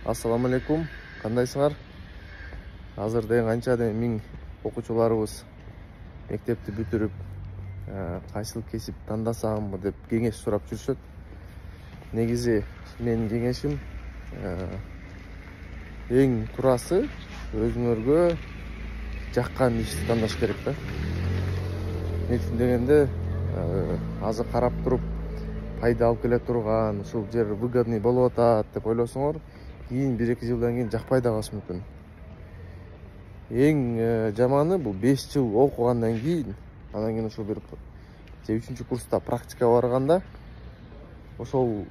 Assalamu алейкум. Кандайсыңар? Азыр деген канча миң окуучуларыбыз мектепти бүтүрүп, кайсыл кесип тандасамбы деп кеңеш сурап жүрүшөт. Негизи менин кеңешим эң турасы өзүңөргө жаккан ишти тандаш керек да. Эмне үчүн дегенде, азыр карап туруп пайда алып келе турган, ушул жер выгодный болуп атат деп ойлосоңор, кийин 1-2 жылдан кийин жакпай да калышы мүмкүн. Эң жаманы бул 5 жыл окугандан кийин, анан кийин ошол бир 3-чү курста практика барганда, ошол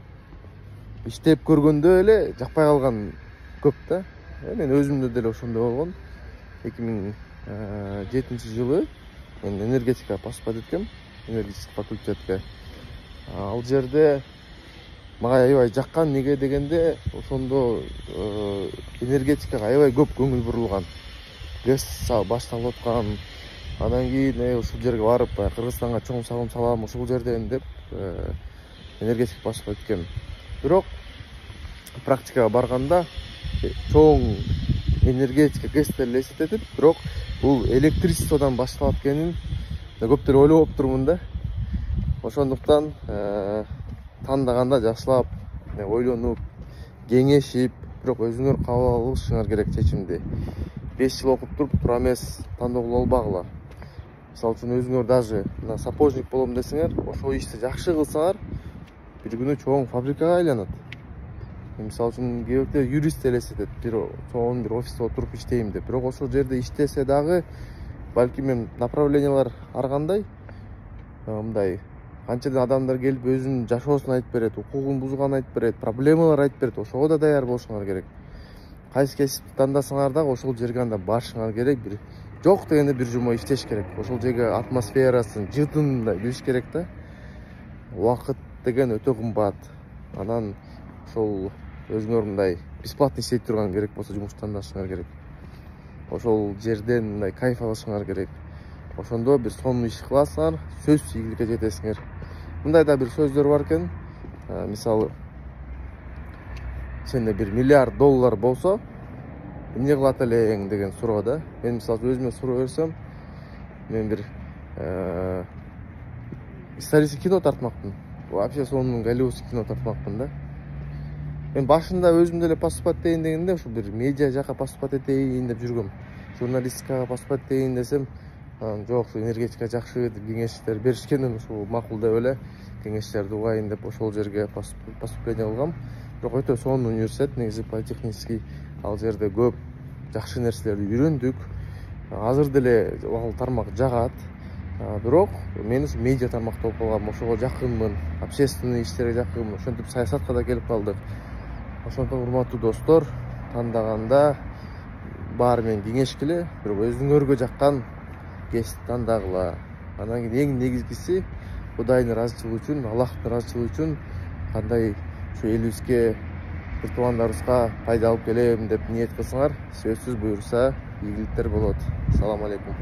иштеп көргөндө эле жакпай калган көп да. Мен өзүмдө деле ошондой болгон. 2007 жылы мен энергетика поступать эткем, энергетический факультетке. Ал жерде мага аябай жаккан, неге дегенде, ошондо энергетикага аябай көп көңүл бурулган. ГЭС башталып аткан. Андан кийин ушул жерге барып, Кыргызстанга чоң салым салам ушул жерден деп энергетика поступать эткем. Бирок практикага барганда чоң энергетика ГЭСтер элестетип, бирок бул электричестводан башталат экенин көптөр ойлоп турмун да. Ошондуктан тандаганда жакшылап ойлонуп, кеңешип, бирок өзүңөр кабыл алышыңар керек чечимди. 5 жыл окуп туруп тура эмес тандоо кыла албагыла. Мисалы үчүн өзүңөр даже сапожник болом десеңер, ошол ишти жакшы кылсаңар, бир күнү чоң фабрикага айланат. Мисалы үчүн кээ юрист элестетет, чоң бир офисте отуруп иштейм деп. Бирок ошол жерде иштесе дагы, балким эми направлениялар ар кандай, мындай канчадан адамдар келип өзүнүн жашоосун айтып берет, укугун бузганын айтып берет, проблемалар айтып берет. Ошого да даяр болушуңар керек. Кайсы кесипти тандасаңар дагы ошол жерге анда барышыңар керек. Бир жок дегенде бир жума иштеш керек. Ошол жерге атмосферасын, жытын да билиш керек да. Убакыт деген өтө кымбат. Анан ошол өзүңөр мындай бесплатно иштей турган керек болсо жумуш тандашыңар керек. Ошол жерден мындай кайф алышыңар керек. Ошондо бир сонун иш кыласыңар, сөзсүз ийгиликке жетесиңер. Мындай да бир сөздөр бар экен. Мисалы, сенде $1 миллиард болсо, эмне кылат элең деген суроо да. Мен мисалы өзүмө суроо берсем, мен бир исторический кино тартмакмын. Вообще сонун голливудский кино тартмакмын да. Мен башында өзүм деле поступать этейин дегенде, ушул бир медиа жака поступать этейин деп жүргөм. Журналистикага поступать этейин десем, жок, энергетика жакшы деп кеңештер беришкен, ушул макул деп эле кеңештерди угайын деп ошол жерге поступление кылгам. Бирок өтө сонун университет, негизи политехнический. Ал жерде көп жакшы нерселерди үйрөндүк. Азыр деле ал тармак жагат. Бирок мен ушу медиа тармакта болуп калгам, ошого жакынмын, общественный иштерге жакынмын. Ошентип саясатка да келип калдык. Ошондон урматтуу достор, тандаганда баары менен кеңешкиле, бирок өзүңөргө жаккан кесипти тандагыла. Анан кийин эң негизгиси Кудайдын ыраазычылыгы үчүн, Аллахтын ыраазычылыгы үчүн кандай ушу элибизге, бир туугандарыбызга пайда алып келем деп ниет кылсаңар, сөзсүз буюрса ийгиликтер болот. Салам алейкум.